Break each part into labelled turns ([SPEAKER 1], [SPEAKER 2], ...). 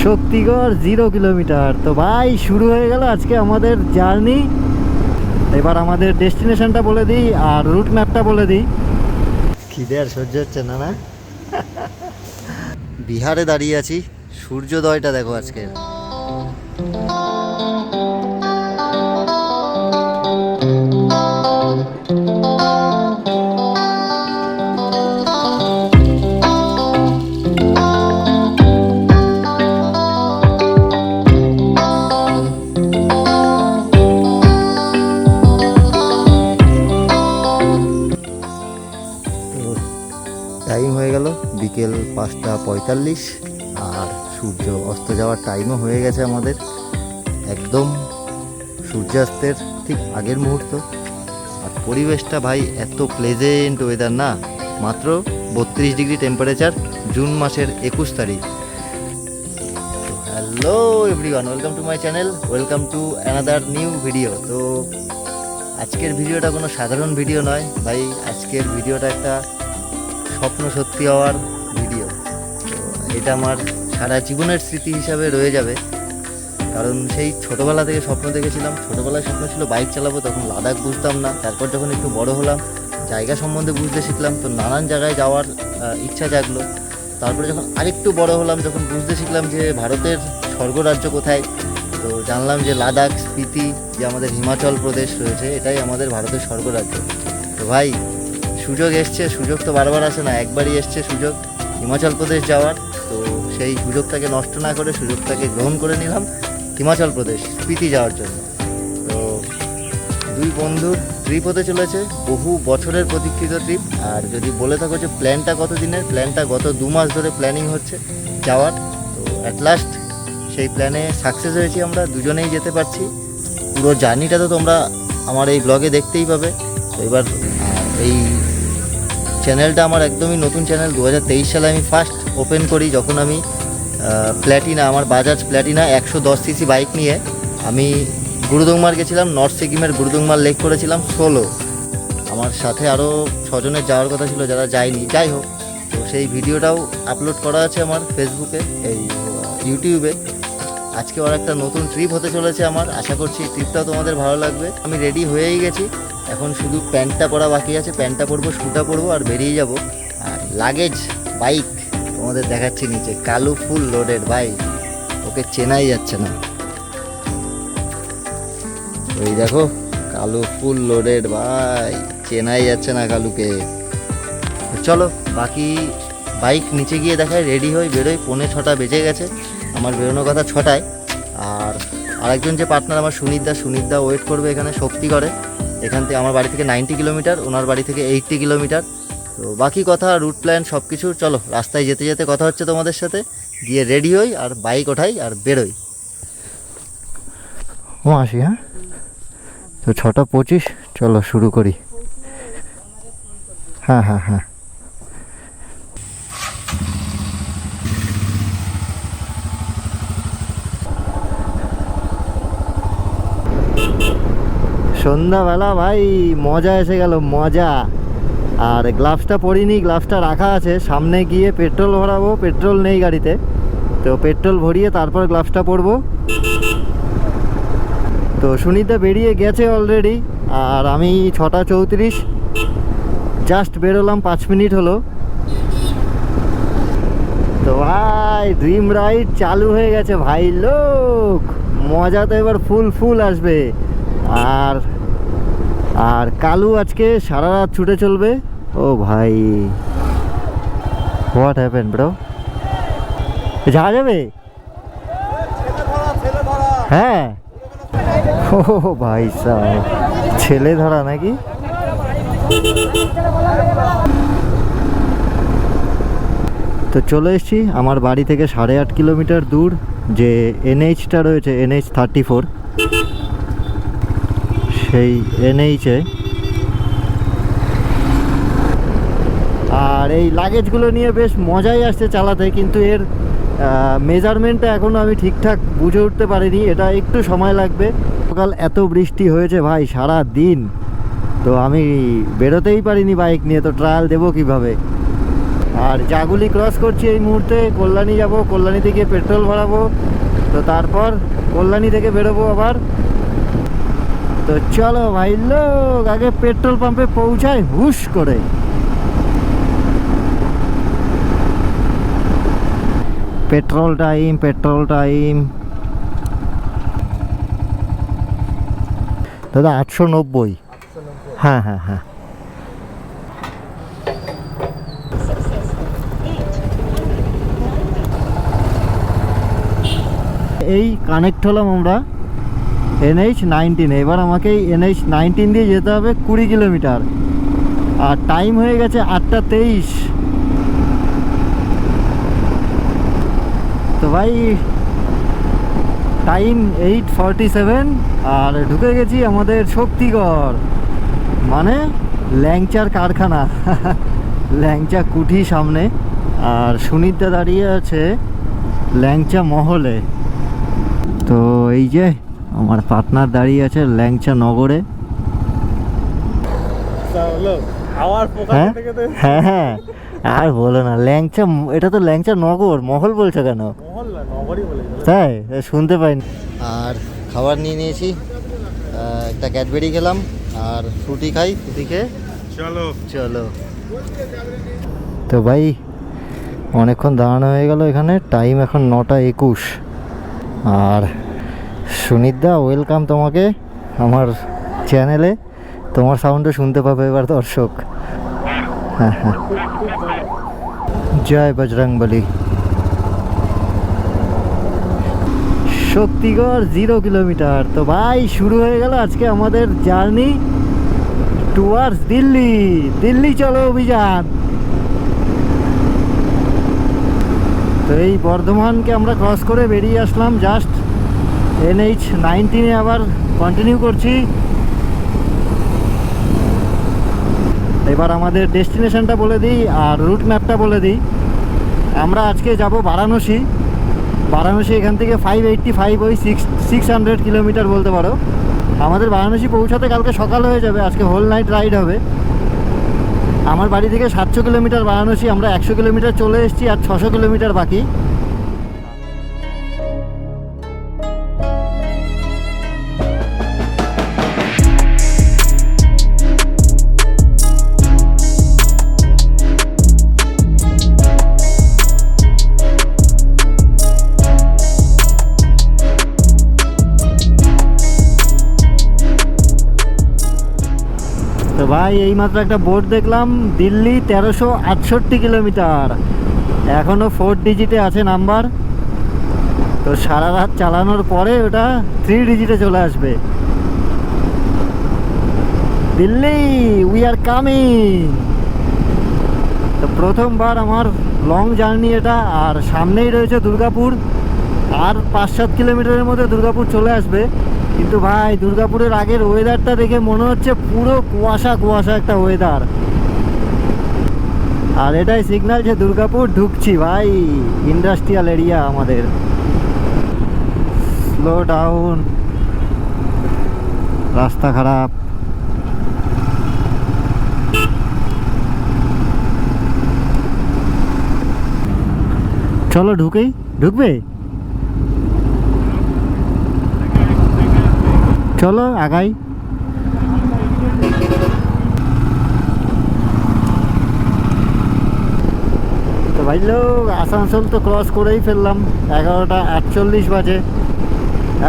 [SPEAKER 1] Shaktigarh 0 kilometre. তো ভাই শুরু হয়ে গেল আজকে আমাদের জার্নি। এবার আমাদের ডেস্টিনেশনটা বলে দিই আর রুট ম্যাপটা বলে দিই। খিদে আর সহ্য হচ্ছে না না। বিহারে দাঁড়িয়ে আছি, সূর্যোদয়টা দেখো আজকে। টাইম হয়ে গেল বিকেল 5:45 আর সূর্য অস্ত যাওয়ার টাইমও হয়ে গেছে আমাদের। একদম সূর্যাস্তের ঠিক আগের মুহূর্ত। আর পরিবেশটা ভাই এত প্লেজেন্ট ওয়েদার না, মাত্র 32 ডিগ্রি টেম্পারেচার, জুন মাসের 21 তারিখ। Hello everyone, welcome to my channel, welcome to another new video. তো আজকের ভিডিওটা কোনো সাধারণ ভিডিও নয় ভাই, আজকের ভিডিওটা একটা স্বপ্ন সত্যি হওয়ার ভিডিও। তো এটা আমার সারা জীবনের স্মৃতি হিসাবে রয়ে যাবে, কারণ সেই ছোটোবেলা থেকে স্বপ্ন দেখেছিলাম। ছোটোবেলায় স্বপ্ন ছিল বাইক চালাবো, তখন লাদাখ বুঝতাম না। তারপর যখন একটু বড় হলাম, জায়গা সম্বন্ধে বুঝতে শিখলাম, তো নানান জায়গায় যাওয়ার ইচ্ছা জাগলো। তারপরে যখন আরেকটু বড় হলাম, যখন বুঝতে শিখলাম যে ভারতের স্বর্গরাজ্য কোথায়, তো জানলাম যে লাদাখ, স্পিতি, যে আমাদের হিমাচল প্রদেশ রয়েছে, এটাই আমাদের ভারতের স্বর্গরাজ্য। তো ভাই সুযোগ এসছে, সুযোগ তো বারবার আসে না, একবারই এসছে সুযোগ হিমাচল প্রদেশ যাওয়ার। তো সেই সুযোগটাকে নষ্ট না করে সুযোগটাকে গ্রহণ করে নিলাম হিমাচল প্রদেশ স্পিতি যাওয়ার জন্য। তো দুই বন্ধুর ট্রিপ হতে চলেছে, বহু বছরের প্রতীক্ষিত ট্রিপ। আর যদি বলে থাকো যে প্ল্যানটা কত দিনের, প্ল্যানটা গত 2 মাস ধরে প্ল্যানিং হচ্ছে যাওয়ার। তো অ্যাট লাস্ট সেই প্ল্যানে সাকসেস হয়েছি, আমরা দুজনেই যেতে পারছি। পুরো জার্নিটা তো তোমরা আমার এই ব্লগে দেখতেই পাবে। তো এবার এই চ্যানেলটা আমার একদমই নতুন চ্যানেল। 2023 সালে আমি ফার্স্ট ওপেন করি, যখন আমি প্ল্যাটিনা, আমার বাজাজ প্ল্যাটিনা 110 সিসি বাইক নিয়ে আমি গুরুদংমার গেছিলাম। নর্থ সিকিমের গুরুদংমার লেক করেছিলাম সোলো। আমার সাথে আরও 6 জনের যাওয়ার কথা ছিল, যারা যায়নি। যাই হোক, তো সেই ভিডিওটাও আপলোড করা আছে আমার ফেসবুকে, এই ইউটিউবে। আজকে আর একটা নতুন ট্রিপ হতে চলেছে আমার, আশা করছি ট্রিপটাও তোমাদের ভালো লাগবে। আমি রেডি হয়েই গেছি, এখন শুধু প্যান্টটা পরা বাকি আছে। প্যান্টটা পরবো, শুটা পরবো আর বেরিয়ে যাব। আর লাগেজ বাইক তোমাদের দেখাচ্ছি নিচে, কালু ফুল লোডেড ভাই, ওকে চেনাই যাচ্ছে না। ওই দেখো কালু ফুল লোডেড ভাই, চেনাই যাচ্ছে না কালুকে। চলো বাকি বাইক নিচে গিয়ে দেখায়, রেডি হই, বেরোই। 5:45 বেজে গেছে, আমার বেরোনোর কথা 6টায়। আর আরেকজন যে পার্টনার আমার সুনীতদা ওয়েট করবে এখানে শক্তিগড়ে। এখান থেকে আমার বাড়ি থেকে 90 কিলোমিটার, ওনার বাড়ি থেকে 80 কিলোমিটার। তো বাকি কথা, রুট প্ল্যান সব কিছু, চলো রাস্তায় যেতে যেতে কথা হচ্ছে তোমাদের সাথে। গিয়ে রেডি হই আর বাইক ওঠাই আর বেরোই। ও আসি, হ্যাঁ। তো 6:25, চলো শুরু করি। হ্যাঁ হ্যাঁ হ্যাঁ। সন্ধ্যাবেলা ভাই মজা এসে গেল, মজা। আর গ্লাভসটা পরিনি, গ্লাভসটা রাখা আছে। সামনে গিয়ে পেট্রোল ভরাবো, পেট্রোল নেই গাড়িতে, তো পেট্রোল ভরিয়ে তারপর গ্লাভসটা পরবো। তো সুনীতা বেরিয়ে গেছে অলরেডি, আর আমি 6:34 জাস্ট বেরোলাম, 5 মিনিট হলো। তো ভাই ড্রিম রাইড চালু হয়ে গেছে ভাই লোক, মজা তো এবার ফুল আসবে। আর আর কালু আজকে সারা রাত ছুটে চলবে। ও ভাই, হোয়াট হ্যাপেন্ড ব্রো? যাওয়া যাবে? হ্যাঁ, ও ভাই সাহেব, ছেলে ধরা নাকি? তো চলে এসেছি আমার বাড়ি থেকে 8.5 কিলোমিটার দূর যে NH-টা রয়েছে, NH-34, সেই NH-এ। আর এই লাগেজগুলো নিয়ে বেশ মজাই আসছে চালাতে, কিন্তু এর মেজারমেন্টটা এখনও আমি ঠিকঠাক বুঝে উঠতে পারিনি, এটা একটু সময় লাগবে। সকাল এত বৃষ্টি হয়েছে ভাই সারা দিন, তো আমি বেরোতেই পারিনি বাইক নিয়ে, তো ট্রায়াল দেবো কিভাবে। আর জাগুলি ক্রস করছি এই মুহূর্তে, কল্যাণী যাব, কল্যাণীতে গিয়ে পেট্রোল ভরাবো, তো তারপর কল্যাণী থেকে বেরোবো আবার। তো চলো ভাই লোক আগে পেট্রোল পাম্পে পৌঁছায় হুশ করে। Petrol time, petrol time. দাদা 890। হ্যাঁ হ্যাঁ হ্যাঁ। এই কানেক্ট হলাম আমরা NH-19। এবার আমাকে NH-19 দিয়ে যেতে হবে 20 কিলোমিটার, আর টাইম হয়ে গেছে 8:23। তো ভাই টাইম 8:47, আর ঢুকে গেছি আমাদের শক্তিগড়, মানে ল্যাংচার কারখানা। ল্যাংচা কুঠি সামনে, আর সুনীতা দাঁড়িয়ে আছে ল্যাংচা মহলে। তো এই যে আমার পার্টনার দাঁড়িয়ে আছে ল্যাংচা নগরে। হ্যাঁ হ্যাঁ হ্যাঁ, আর বলো না, ল্যাংচা, এটা তো ল্যাংচা নগর, মহল বলছো কেন? তাই শুনতে পাইনি। আর খাবার নিয়ে নিয়েছি, একটা ক্যাডবেরি খেলাম আর ফ্রুটি খাই, ফ্রুটি খেয়ে চলো চলো। তো ভাই অনেকক্ষণ দাঁড়ানো হয়ে গেল এখানে, টাইম এখন 9:21। আর সুনীতদা ওয়েলকাম তোমাকে আমার চ্যানেলে, তোমার সাউন্ডও শুনতে পাবে এবার দর্শক। হ্যাঁ হ্যাঁ, জয় বজরংবলী। শক্তিগড় 0 কিলোমিটার। তো ভাই শুরু হয়ে গেল আজকে আমাদের জার্নি টুয়ার্ডস দিল্লি। দিল্লি চলো অভিযান। তো এই বর্ধমানকে আমরা ক্রস করে বেরিয়ে আসলাম জাস্ট। NH-19 আবার কন্টিনিউ করছি। এবার আমাদের ডেস্টিনেশনটা বলে দিই আর রুট ম্যাপটা বলে দিই। আমরা আজকে যাব বারাণসী। বারাণসী এখান থেকে 585, ওই 600 কিলোমিটার বলতে পারো। আমাদের বারাণসী পৌঁছাতে কালকে সকাল হয়ে যাবে, আজকে হোল নাইট রাইড হবে। আমার বাড়ি থেকে 700 কিলোমিটার বারাণসী, আমরা 100 কিলোমিটার চলে এসেছি, আর 600 কিলোমিটার বাকি। তো ভাই এইমাত্র একটা বোর্ড দেখলাম, দিল্লি 1368 কিলোমিটার, এখনও 4 ডিজিটে আছে নাম্বার। তো সারা রাত চালানোর পরে ওটা 3 ডিজিটে চলে আসবে। Delhi we are coming. তো প্রথমবার আমার লং জার্নি এটা, আর সামনেই রয়েছে দুর্গাপুর, আর 5-7 কিলোমিটারের মধ্যে দুর্গাপুর চলে আসবে। কিন্তু ভাই দুর্গাপুরের আগের ওয়েদারটা দেখে মনে হচ্ছে পুরো কুয়াশা কুয়াশা একটা ওয়েদার, আর এটাই সিগন্যাল যে দুর্গাপুর ঢুকছি ভাই। ইন্ডাস্ট্রিয়াল এরিয়া আমাদের। স্লো ডাউন, রাস্তা খারাপ। চলো ঢুকেই, ঢুকবে? চলো আগাই। তো ভাই লোক আসানসোল তো ক্রস করেই ফেললাম, 11:48 বাজে।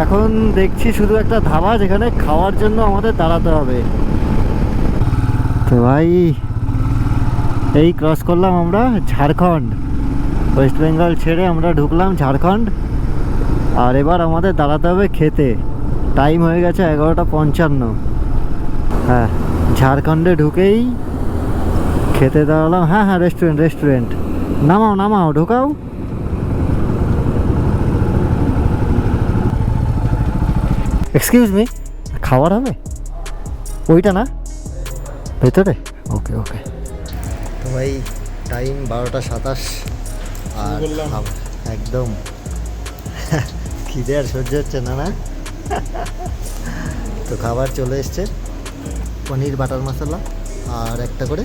[SPEAKER 1] এখন দেখছি শুধু একটা ধাবা, যেখানে খাওয়ার জন্য আমাদের দাঁড়াতে হবে। তো ভাই এই ক্রস করলাম আমরা ঝাড়খণ্ড, ওয়েস্ট বেঙ্গল ছেড়ে আমরা ঢুকলাম ঝাড়খণ্ড। আর এবার আমাদের দাঁড়াতে হবে খেতে। টাইম হয়ে গেছে 11:55। হ্যাঁ, ঝাড়খণ্ডে ঢুকেই খেতে দাঁড়ালাম। হ্যাঁ হ্যাঁ, রেস্টুরেন্ট রেস্টুরেন্ট। নামাও নামাও, ঢোকাও। এক্সকিউজ মি, খাবার হবে ওইটা না ভেতরে? ওকে ওকে। তো ভাই টাইম 12:27, আর একদম খিদে আর সহ্য হচ্ছে না না। তো খাবার চলে এসছে, পনির বাটার মশলা আর একটা করে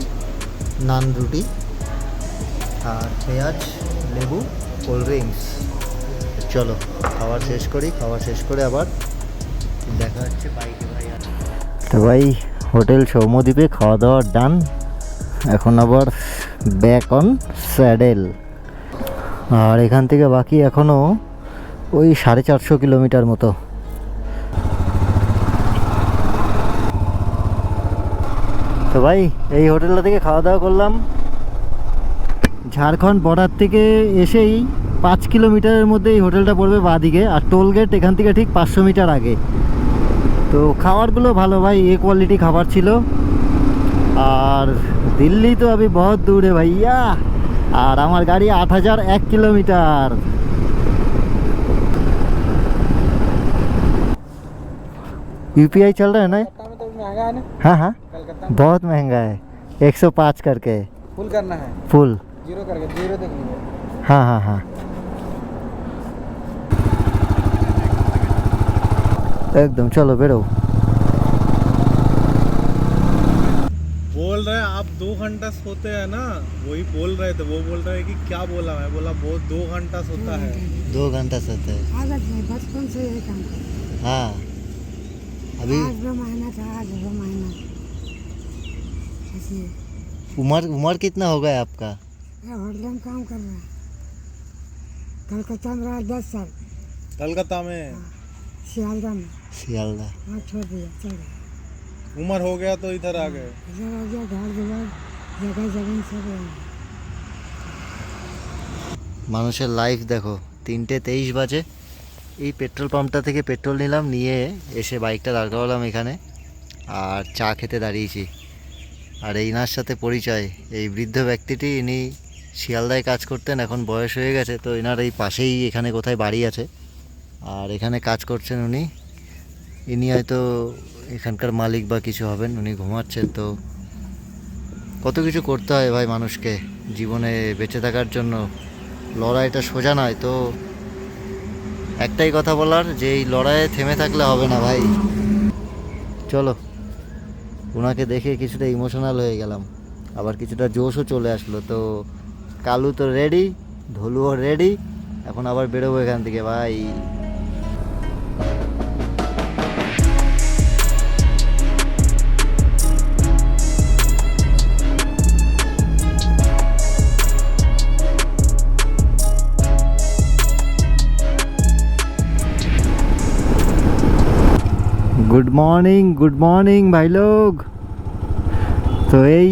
[SPEAKER 1] নান রুটি। আর পেঁয়াজ, লেবু, কোল্ড ড্রিঙ্কস। চলো খাওয়া শেষ করি, খাওয়া শেষ করে আবার দেখা হচ্ছে বাইকে ভাই। তো ভাই হোটেল সৌম্যদ্বীপে খাওয়া দাওয়া ডান, এখন আবার ব্যাক অন স্যাডেল। আর এখান থেকে বাকি এখনও ওই 450 কিলোমিটার মতো। তো ভাই এই হোটেলটা থেকে খাওয়া দাওয়া করলাম, ঝাড়খণ্ড বর্ডার থেকে এসেই 5 কিলোমিটারের মধ্যে এই হোটেলটা পড়বে বাঁদিকে, আর টোল গেট এখান থেকে ঠিক 500 মিটার আগে। তো খাবারগুলো ভালো ভাই, এ কোয়ালিটি খাবার ছিল। আর দিল্লি তো আমি বহুত দূরে ভাইয়া, আর আমার গাড়ি 8001 কিলোমিটার। यूपीआई चल रहा है ना?
[SPEAKER 2] तो महंगा है ना।
[SPEAKER 1] हाँ हाँ
[SPEAKER 2] कलकत्ता
[SPEAKER 1] बहुत महंगा है, 105 करके
[SPEAKER 2] फुल करना है,
[SPEAKER 1] फुल।
[SPEAKER 2] जीरो करके जीरो देख लीजिए।
[SPEAKER 1] हाँ हाँ हाँ एकदम, चलो बेरो।
[SPEAKER 3] बोल रहे आप 2 घंटा सोते हैं ना, वही बोल रहे थे। वो बोल रहे हैं कि क्या बोला, मैं बोला वो 2 घंटा सोता है।
[SPEAKER 1] 2 घंटा सोते हैं।
[SPEAKER 4] आदत है, बचपन से यही काम करते
[SPEAKER 1] हाँ अभी
[SPEAKER 4] हैं। आज वो महीना था, आज वो महीना ऐसे
[SPEAKER 1] उम्र उम्र कितना हो गया आपका?
[SPEAKER 4] ये होटल में काम कर रहा है। कलकत्ता में रहा 10 साल,
[SPEAKER 3] कलकत्ता में
[SPEAKER 4] सियालदा में।
[SPEAKER 1] सियालदा।
[SPEAKER 4] वहाँ छोड़ दिया, चल गया।
[SPEAKER 3] उम्र हो गया तो इधर आ गए।
[SPEAKER 4] इधर आ गया, घर दुआर जगह जमीन सब यहाँ।
[SPEAKER 1] মানুষের লাইফ দেখো, 3:23 বাজে। এই পেট্রোল পাম্পটা থেকে পেট্রোল নিলাম, নিয়ে এসে বাইকটা দাঁড় করালাম এখানে, আর চা খেতে দাঁড়িয়েছি। আর এইনার সাথে পরিচয়, এই বৃদ্ধ ব্যক্তিটি, ইনি শিয়ালদায় কাজ করতেন, এখন বয়স হয়ে গেছে। তো এনার এই পাশেই এখানে কোথায় বাড়ি আছে, আর এখানে কাজ করছেন উনি। ইনি হয়তো এখানকার মালিক বা কিছু হবেন, উনি ঘুমাচ্ছেন। তো কত কিছু করতে হয় ভাই মানুষকে জীবনে বেঁচে থাকার জন্য, লড়াইটা সোজা নয়। তো একটাই কথা বলার, যে এই লড়াইয়ে থেমে থাকলে হবে না ভাই। চলো, ওনাকে দেখে কিছুটা ইমোশনাল হয়ে গেলাম, আবার কিছুটা জোশও চলে আসলো। তো কালু তো রেডি, ধলুও রেডি, এখন আবার বেরোবো এখান থেকে ভাই। গুড মর্নিং ভাই লোক। তো এই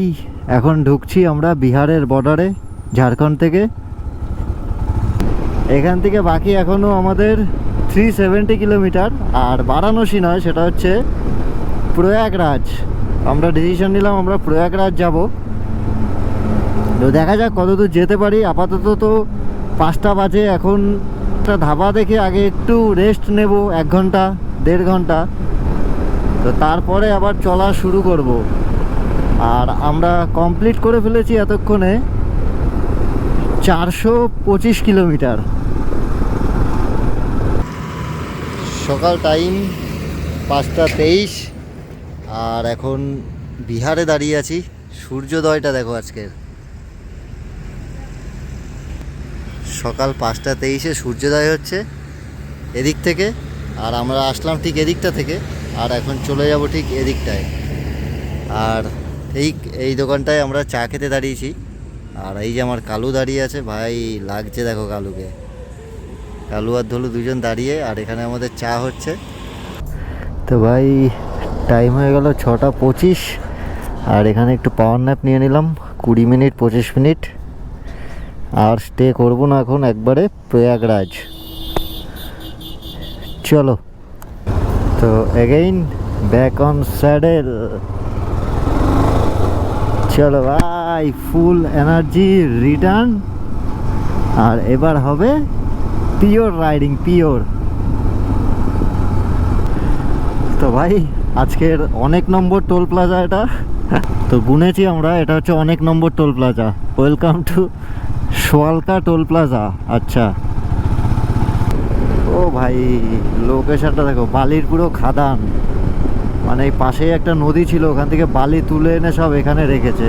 [SPEAKER 1] এখন ঢুকছি আমরা বিহারের বর্ডারে, ঝাড়খণ্ড থেকে। এখান থেকে বাকি এখনও আমাদের 370 কিলোমিটার। আর বারাণসী নয়, সেটা হচ্ছে প্রয়াগরাজ। আমরা ডিসিশন নিলাম আমরা প্রয়াগরাজ যাব। তো দেখা যাক কতদূর যেতে পারি। আপাতত তো 5টা বাজে, এখন একটা ধাবা দেখে আগে একটু রেস্ট নেব, 1 ঘন্টা 1.5 ঘন্টা, তো তারপরে আবার চলা শুরু করব। আর আমরা কমপ্লিট করে ফেলেছি এতক্ষণে 425 কিলোমিটার। সকাল টাইম 5:23, আর এখন বিহারে দাঁড়িয়ে আছি। সূর্যোদয়টা দেখো আজকের, সকাল 5:23-এ সূর্যোদয় হচ্ছে এদিক থেকে, আর আমরা আসলাম ঠিক এদিকটা থেকে, আর এখন চলে যাব ঠিক এদিকটায়। আর এই দোকানটায় আমরা চা খেতে দাঁড়িয়েছি। আর এই যে আমার কালু দাঁড়িয়ে আছে, ভাই লাগছে দেখো কালুকে। কালু আর ধলু দুজন দাঁড়িয়ে, আর এখানে আমাদের চা হচ্ছে। তো ভাই টাইম হয়ে গেল 6:25, আর এখানে একটু পাওয়ার ন্যাপ নিয়ে নিলাম 20 মিনিট 25 মিনিট। আর স্টে করবো না এখন, একবারে প্রয়াগরাজ। চলো, তো এগেইন ব্যাক অন স্যাডেল। চলো ভাই, ফুল এনার্জি রিটার্ন। আর এবার হবে পিওর রাইডিং, পিওর। তো ভাই আজকের অনেক নম্বর টোল প্লাজা এটা, তো গুনেছি আমরা, এটা হচ্ছে অনেক number toll plaza. Welcome to Soyalka toll plaza. আচ্ছা, ও ভাই লোকেশনটা দেখো, বালির পুরো খাদান। মানে এই পাশেই একটা নদী ছিল, ওখান থেকে বালি তুলে এনে সব এখানে রেখেছে।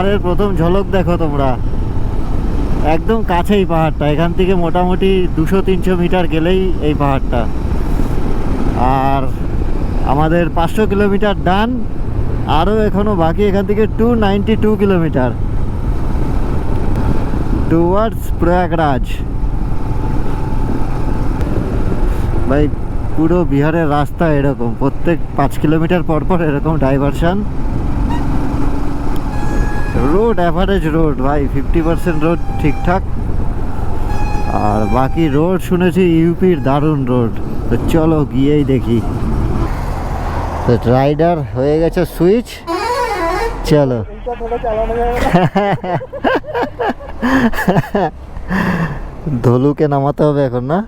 [SPEAKER 1] পাহাড়ের প্রথম ঝলক দেখো তোমরা, একদম কাছেই পাহাড়টা, এখান থেকে মোটামুটি 200-300 মিটার গেলেই এই পাহাড়টা। আর আমাদের 500 কিলোমিটার ডান, আরও এখনো বাকি এখান থেকে 292 কিলোমিটার টুয়ার্ডস প্রয়াগরাজ। ভাই পুরো বিহারের রাস্তা এরকম, প্রত্যেক 5 কিলোমিটার পর পর এরকম ডাইভারশন। রোড অ্যাভারেজ রোড ভাই, 50% রোড ঠিকঠাক, আর বাকি রোড শুনেছি ইউপির দারুণ রোড। তো চলো গিয়েই দেখি। তো রাইডার হয়ে গেছে সুইচ, চলো।
[SPEAKER 2] इनका थोड़ा चलाना जाएगा।
[SPEAKER 1] ধলুকে নামাতে হবে এখন না,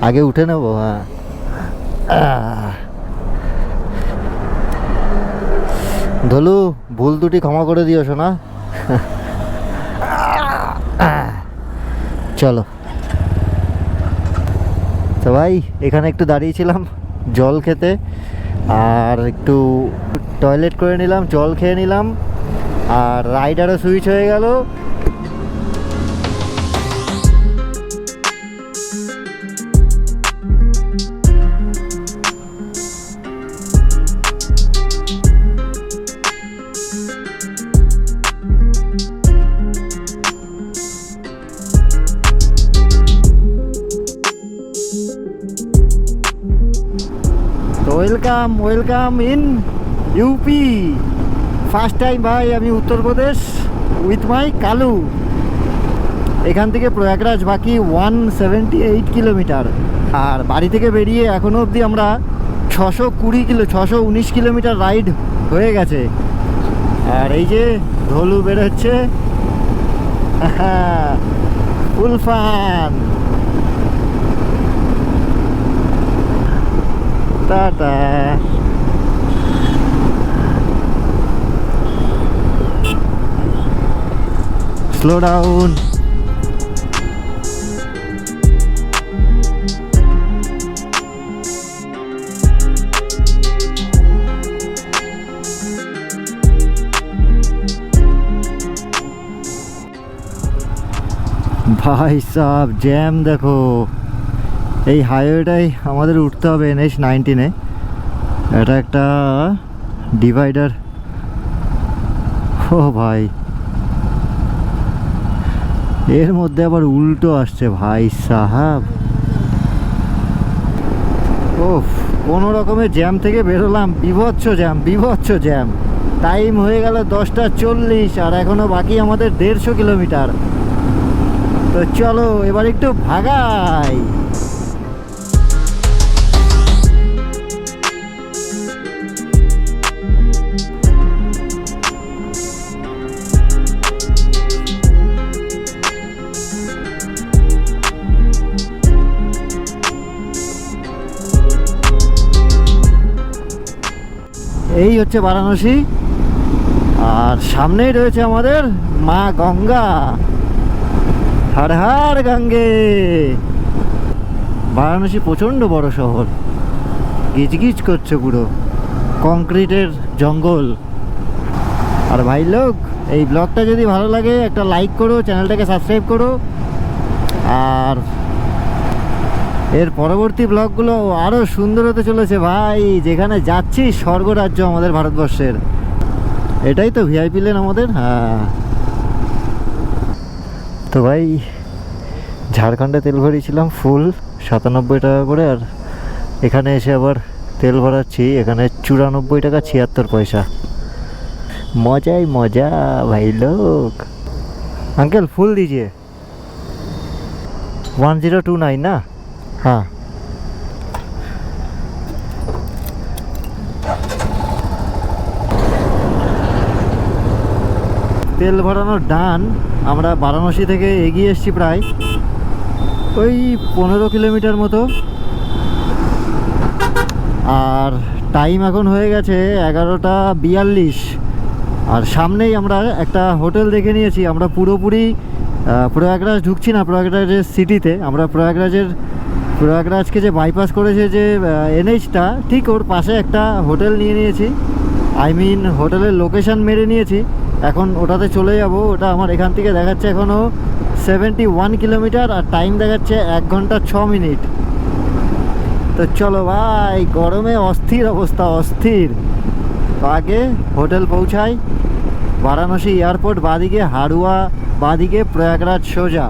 [SPEAKER 1] আগে উঠে নেব। হ্যাঁ ধলু, ভুল দুটি ক্ষমা করে দিও শোনা। চলো। তো ভাই এখানে একটু দাঁড়িয়েছিলাম জল খেতে, আর একটু টয়লেট করে নিলাম, জল খেয়ে নিলাম, আর রাইডারও সুইচ হয়ে গেল। Welcome welcome in UP. First time ভাই আমি উত্তরপ্রদেশ উইথ মাই কালু। এখান থেকে প্রয়াগরাজ বাকি 178 কিলোমিটার, আর বাড়ি থেকে বেরিয়ে এখনও অবধি আমরা 619 কিলোমিটার রাইড হয়ে গেছে। আর এই যে ধলু বেরোচ্ছে, ফুল ফান। টাটা। Slow down. ভাই সাব জ্যাম দেখো, এই হাইওয়েটাই আমাদের উঠতে হবে NH-19-এ। এটা একটা ডিভাইডার। ও ভাই এর মধ্যে আবার উল্টো আসছে ভাই সাহাব। ওফ, কোনো রকমের জ্যাম থেকে বেরোলাম, বিভৎস জ্যাম, বিভৎস জ্যাম। টাইম হয়ে গেল 10:40, আর এখনো বাকি আমাদের 150 কিলোমিটার। তো চলো এবার একটু ভাগাই। এই হচ্ছে বারাণসী, আর সামনেই রয়েছে আমাদের মা গঙ্গা। হর হর গঙ্গে। বারাণসী প্রচণ্ড বড় শহর, গিজগিজ করছে পুরো, কংক্রিটের জঙ্গল। আর ভাই লোক, এই ব্লগটা যদি ভালো লাগে একটা লাইক করো, চ্যানেলটাকে সাবস্ক্রাইব করো, আর এর পরবর্তী ব্লগগুলো আরও সুন্দর হতে চলেছে ভাই। যেখানে যাচ্ছি স্বর্গরাজ্য আমাদের ভারতবর্ষের, এটাই তো ভিআইপি লেন আমাদের। হ্যাঁ তো ভাই ঝাড়খণ্ডে তেল ভরিয়েছিলাম ফুল 97 টাকা করে, আর এখানে এসে আবার তেল ভরাচ্ছি, এখানে 94 টাকা 76 পয়সা। মজাই মজা ভাই লোক। আঙ্কেল ফুল দিজিয়ে। 1029 না? हाँ তেল ভরানোর ডান আমরা বারাণসী থেকে এগিয়ে এসেছি প্রায় ওই 15 কিলোমিটার মতো, আর টাইম এখন হয়ে গেছে 11:42। আর সামনেই আমরা একটা হোটেল দেখে নিয়েছি। আমরা পুরোপুরি প্রয়াগরাজ ঢুকছি না, প্রয়াগরাজের সিটিতে। আমরা প্রয়াগরাজকে যে বাইপাস করেছে যে NH-টা, ঠিক ওর পাশে একটা হোটেল নিয়ে নিয়েছি। আই মিন হোটেলের লোকেশন মেরে নিয়েছি। এখন ওটাতে চলে যাব। ওটা আমার এখান থেকে দেখাচ্ছে এখনও 71 কিলোমিটার, আর টাইম দেখাচ্ছে 1 ঘন্টা 6 মিনিট। তো চলো ভাই, গরমে অস্থির অবস্থা, অস্থির। তো আগে হোটেল পৌঁছাই, বারাণসী এয়ারপোর্ট বাদিকে, হাড়ুয়া বাদিকে, প্রয়াগরাজ সোজা।